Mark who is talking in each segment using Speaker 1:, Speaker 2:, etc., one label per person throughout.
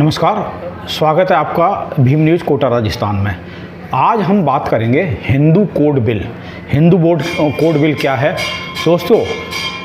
Speaker 1: नमस्कार, स्वागत है आपका भीम न्यूज़ कोटा राजस्थान में। आज हम बात करेंगे Hindu code bill. Hindu board code bill क्या है दोस्तों?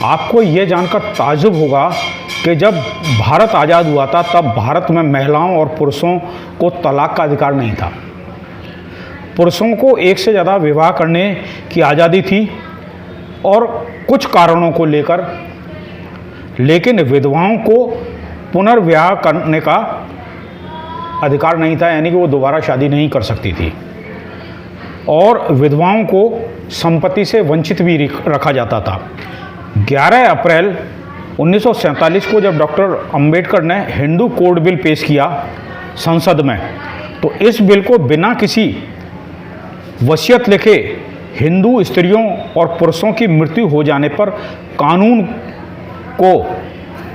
Speaker 1: आपको ये जानकर ताज्जुब होगा कि जब भारत आज़ाद हुआ था तब भारत में महिलाओं और पुरुषों को तलाक का अधिकार नहीं था। पुरुषों को एक से ज़्यादा विवाह करने की आज़ादी थी और कुछ कारणों को लेकर, लेकिन विधवाओं को पुनर्विवाह करने का अधिकार नहीं था, यानी कि वो दोबारा शादी नहीं कर सकती थी। और विधवाओं को संपत्ति से वंचित भी रखा जाता था। 11 अप्रैल 1947 को जब डॉक्टर अंबेडकर ने हिंदू कोड बिल पेश किया संसद में, तो इस बिल को बिना किसी वसीयत लिखे हिंदू स्त्रियों और पुरुषों की मृत्यु हो जाने पर कानून को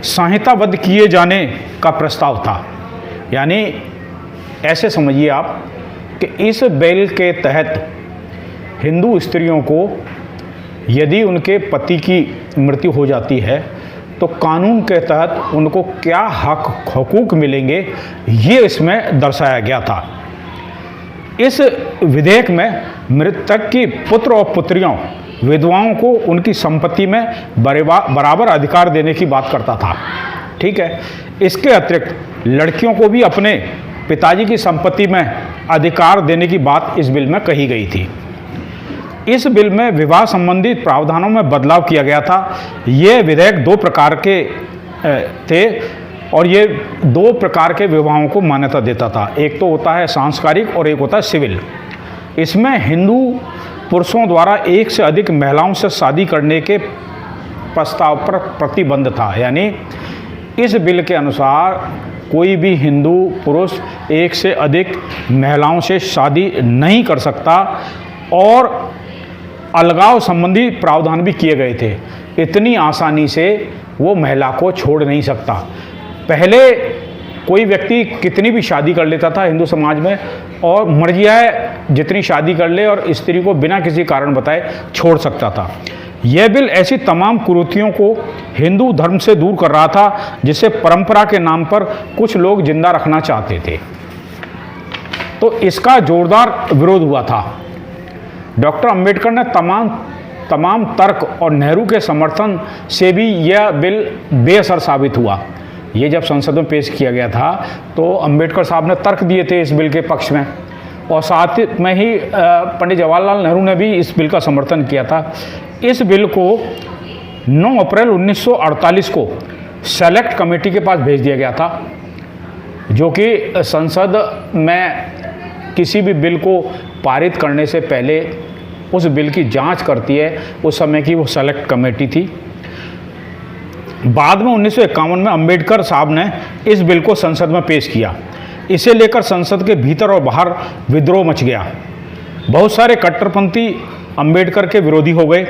Speaker 1: संहिताबद्ध किए जाने का प्रस्ताव था। यानी ऐसे समझिए आप कि इस बिल के तहत हिंदू स्त्रियों को यदि उनके पति की मृत्यु हो जाती है तो कानून के तहत उनको क्या हकूक़ मिलेंगे, ये इसमें दर्शाया गया था। इस विधेयक में मृतक की पुत्र और पुत्रियों, विधवाओं को उनकी संपत्ति में बराबर अधिकार देने की बात करता था। ठीक है। इसके अतिरिक्त लड़कियों को भी अपने पिताजी की संपत्ति में अधिकार देने की बात इस बिल में कही गई थी। इस बिल में विवाह संबंधी प्रावधानों में बदलाव किया गया था। ये विधेयक 2 प्रकार के थे और ये 2 प्रकार के विवाहों को मान्यता देता था। एक तो होता है सांस्कारिक और एक होता है सिविल। इसमें हिंदू पुरुषों द्वारा एक से अधिक महिलाओं से शादी करने के प्रस्ताव पर प्रतिबंध था। यानी इस बिल के अनुसार कोई भी हिंदू पुरुष एक से अधिक महिलाओं से शादी नहीं कर सकता और अलगाव संबंधी प्रावधान भी किए गए थे। इतनी आसानी से वो महिला को छोड़ नहीं सकता। पहले कोई व्यक्ति कितनी भी शादी कर लेता था हिंदू समाज में, और मर्जी है जितनी शादी कर ले और स्त्री को बिना किसी कारण बताए छोड़ सकता था। यह बिल ऐसी तमाम कुरीतियों को हिंदू धर्म से दूर कर रहा था जिसे परंपरा के नाम पर कुछ लोग जिंदा रखना चाहते थे। तो इसका जोरदार विरोध हुआ था। डॉक्टर अंबेडकर ने तमाम तर्क और नेहरू के समर्थन से भी यह बिल बेअसर साबित हुआ। ये जब संसद में पेश किया गया था तो अंबेडकर साहब ने तर्क दिए थे इस बिल के पक्ष में, और साथ में ही पंडित जवाहरलाल नेहरू ने भी इस बिल का समर्थन किया था। इस बिल को 9 अप्रैल 1948 को सेलेक्ट कमेटी के पास भेज दिया गया था, जो कि संसद में किसी भी बिल को पारित करने से पहले उस बिल की जांच करती है। उस समय की वो सेलेक्ट कमेटी थी। बाद में 1951 में अंबेडकर साहब ने इस बिल को संसद में पेश किया। इसे लेकर संसद के भीतर और बाहर विद्रोह मच गया। बहुत सारे कट्टरपंथी अंबेडकर के विरोधी हो गए।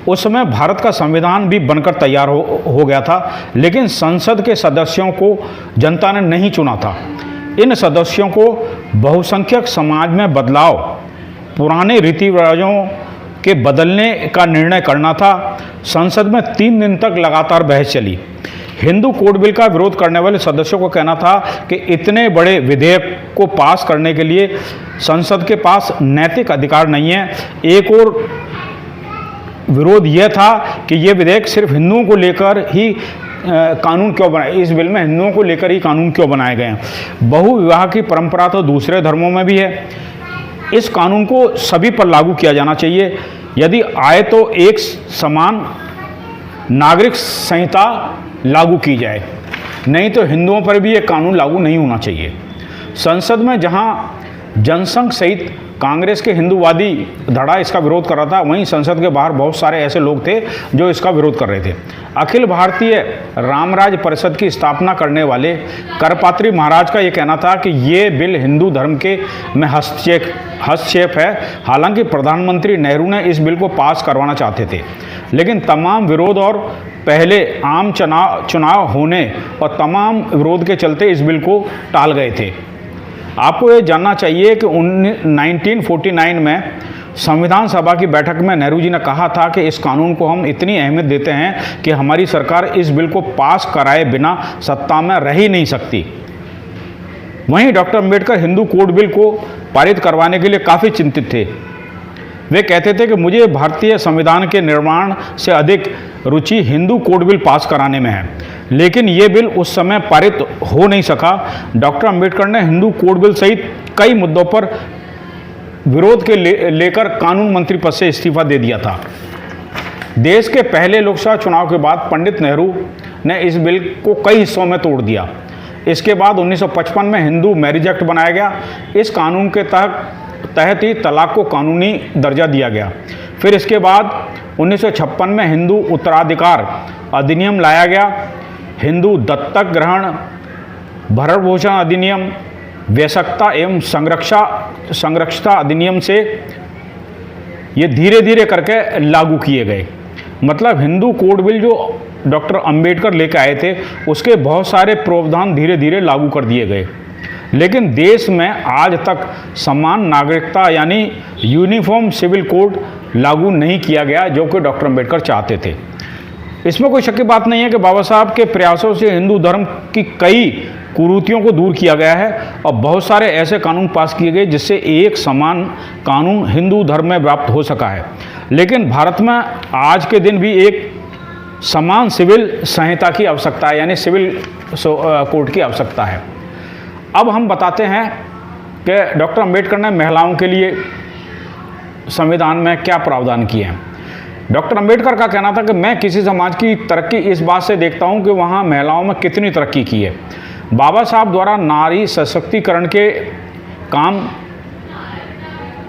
Speaker 1: उस समय भारत का संविधान भी बनकर तैयार हो गया था, लेकिन संसद के सदस्यों को जनता ने नहीं चुना था। इन सदस्यों को बहुसंख्यक समाज में बदलाव, पुराने रीति रिवाजों के बदलने का निर्णय करना था। संसद में 3 दिन तक लगातार बहस चली। हिंदू कोड बिल का विरोध करने वाले सदस्यों को कहना था कि इतने बड़े विधेयक को पास करने के लिए संसद के पास नैतिक अधिकार नहीं है। एक और विरोध यह था कि यह विधेयक सिर्फ हिंदुओं को लेकर ही कानून क्यों बनाए, इस बिल में हिंदुओं को लेकर ही कानून क्यों बनाए गए हैं। बहुविवाह की परंपरा तो दूसरे धर्मों में भी है। इस कानून को सभी पर लागू किया जाना चाहिए। यदि आए तो एक समान नागरिक संहिता लागू की जाए, नहीं तो हिंदुओं पर भी ये कानून लागू नहीं होना चाहिए। संसद में जहां जनसंघ सहित कांग्रेस के हिंदूवादी धड़ा इसका विरोध कर रहा था, वहीं संसद के बाहर बहुत सारे ऐसे लोग थे जो इसका विरोध कर रहे थे। अखिल भारतीय रामराज परिषद की स्थापना करने वाले करपात्री महाराज का ये कहना था कि ये बिल हिंदू धर्म के में हस्तक्षेप है। हालांकि प्रधानमंत्री नेहरू ने इस बिल को पास करवाना चाहते थे, लेकिन तमाम विरोध और पहले आम चुनाव होने और तमाम विरोध के चलते इस बिल को टाल गए थे। आपको ये जानना चाहिए कि 1949 में संविधान सभा की बैठक में नेहरू जी ने कहा था कि इस कानून को हम इतनी अहमियत देते हैं कि हमारी सरकार इस बिल को पास कराए बिना सत्ता में रह ही नहीं सकती। वहीं doctor Ambedkar Hindu code bill को पारित करवाने के लिए काफ़ी चिंतित थे। वे कहते थे कि मुझे भारतीय संविधान के निर्माण से अधिक रुचि हिंदू कोड बिल पास कराने में है, लेकिन ये बिल उस समय पारित हो नहीं सका। डॉक्टर अंबेडकर ने हिंदू कोड बिल सहित कई मुद्दों पर विरोध के लेकर कानून मंत्री पद से इस्तीफा दे दिया था। देश के पहले लोकसभा चुनाव के बाद पंडित नेहरू ने इस बिल को कई हिस्सों में तोड़ दिया। इसके बाद 1955 में हिंदू मैरिज एक्ट बनाया गया। इस कानून के तहत ही तलाक को कानूनी दर्जा दिया गया। फिर इसके बाद 1956 में हिंदू उत्तराधिकार अधिनियम लाया गया। हिंदू दत्तक ग्रहण, भरण पोषण अधिनियम, वयस्कता एवं संरक्षता अधिनियम से ये धीरे धीरे करके लागू किए गए। मतलब हिंदू कोड बिल जो डॉक्टर अंबेडकर लेकर आए थे उसके बहुत सारे प्रावधान धीरे धीरे लागू कर दिए गए, लेकिन देश में आज तक समान नागरिकता यानी यूनिफॉर्म सिविल कोड लागू नहीं किया गया, जो कि डॉक्टर अंबेडकर चाहते थे। इसमें कोई शक की बात नहीं है कि बाबा साहब के प्रयासों से हिंदू धर्म की कई कुरीतियों को दूर किया गया है और बहुत सारे ऐसे कानून पास किए गए जिससे एक समान कानून हिंदू धर्म में व्याप्त हो सका है। लेकिन भारत में आज के दिन भी एक समान सिविल संहिता की आवश्यकता है, यानी सिविल कोड की आवश्यकता है। अब हम बताते हैं कि डॉक्टर अंबेडकर ने महिलाओं के लिए संविधान में क्या प्रावधान किए हैं। डॉक्टर अंबेडकर का कहना था कि मैं किसी समाज की तरक्की इस बात से देखता हूं कि वहां महिलाओं में कितनी तरक्की की है। बाबा साहब द्वारा नारी सशक्तिकरण के काम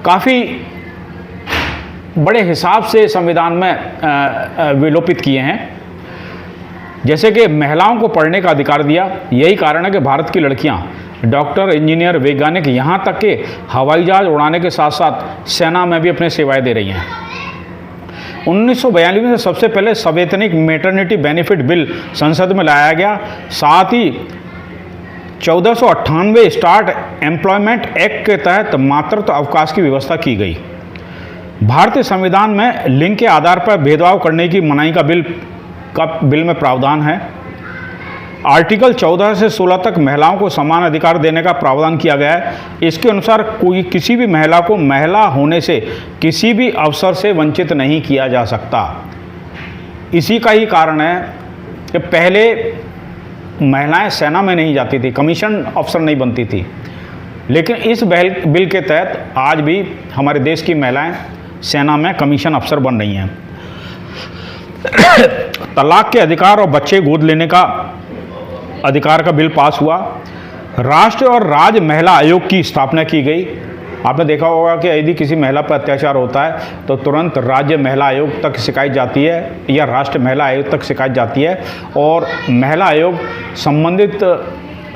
Speaker 1: काफ़ी बड़े हिसाब से संविधान में विलोपित किए हैं, जैसे कि महिलाओं को पढ़ने का अधिकार दिया। यही कारण है कि भारत की लड़कियां डॉक्टर, इंजीनियर, वैज्ञानिक, यहाँ तक कि हवाई जहाज उड़ाने के साथ साथ सेना में भी अपनी सेवाएं दे रही हैं। 1942 में सबसे पहले सवैतनिक मैटरनिटी बेनिफिट बिल संसद में लाया गया। साथ ही 1498 स्टार्ट एम्प्लॉयमेंट एक्ट के तहत मातृत्व अवकाश की व्यवस्था की गई। भारतीय संविधान में लिंग के आधार पर भेदभाव करने की मनाही का बिल में प्रावधान है। आर्टिकल 14 से 16 तक महिलाओं को समान अधिकार देने का प्रावधान किया गया है। इसके अनुसार किसी भी महिला को महिला होने से किसी भी अवसर से वंचित नहीं किया जा सकता। इसी का ही कारण है कि पहले महिलाएं सेना में नहीं जाती थी, कमीशन अफसर नहीं बनती थी, लेकिन इस बिल के तहत आज भी हमारे देश की महिलाएं सेना में कमीशन अफसर बन रही हैं। तलाक के अधिकार और बच्चे गोद लेने का अधिकार का बिल पास हुआ। राष्ट्रीय और राज्य महिला आयोग की स्थापना की गई। आपने देखा होगा कि यदि किसी महिला पर अत्याचार होता है तो तुरंत राज्य महिला आयोग तक शिकायत जाती है या राष्ट्रीय महिला आयोग तक शिकायत जाती है, और महिला आयोग संबंधित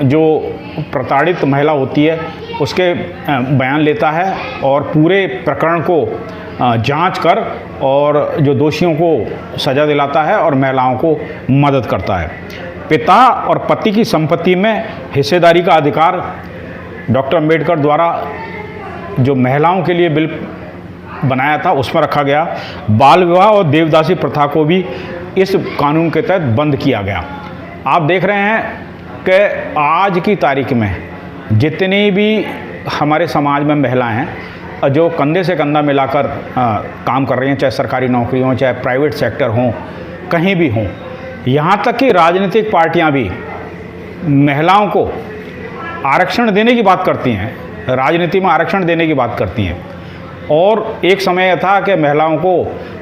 Speaker 1: जो प्रताड़ित महिला होती है उसके बयान लेता है और पूरे प्रकरण को जांच कर और जो दोषियों को सज़ा दिलाता है और महिलाओं को मदद करता है। पिता और पति की संपत्ति में हिस्सेदारी का अधिकार डॉक्टर अंबेडकर द्वारा जो महिलाओं के लिए बिल बनाया था उसमें रखा गया। बाल विवाह और देवदासी प्रथा को भी इस कानून के तहत बंद किया गया। आप देख रहे हैं कि आज की तारीख में जितनी भी हमारे समाज में महिलाएं हैं जो कंधे से कंधा मिलाकर काम कर रही हैं, चाहे सरकारी नौकरी हो, चाहे प्राइवेट सेक्टर हो, कहीं भी हों, यहाँ तक कि राजनीतिक पार्टियाँ भी महिलाओं को आरक्षण देने की बात करती हैं, राजनीति में आरक्षण देने की बात करती हैं। और एक समय था कि महिलाओं को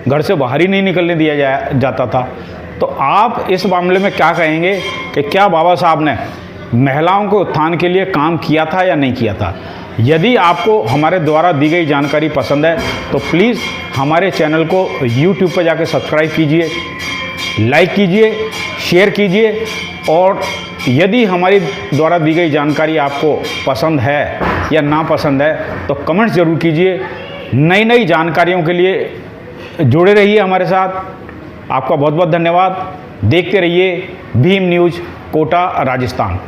Speaker 1: घर से बाहर ही नहीं निकलने दिया जाता था। तो आप इस मामले में क्या कहेंगे कि क्या बाबा साहब ने महिलाओं के उत्थान के लिए काम किया था या नहीं किया था? यदि आपको हमारे द्वारा दी गई जानकारी पसंद है तो प्लीज़ हमारे चैनल को YouTube पर जाकर सब्सक्राइब कीजिए, लाइक कीजिए, शेयर कीजिए, और यदि हमारी द्वारा दी गई जानकारी आपको पसंद है या नापसंद है तो कमेंट्स ज़रूर कीजिए। नई नई जानकारियों के लिए जुड़े रहिए हमारे साथ। आपका बहुत बहुत धन्यवाद। देखते रहिए भीम न्यूज़ कोटा राजस्थान।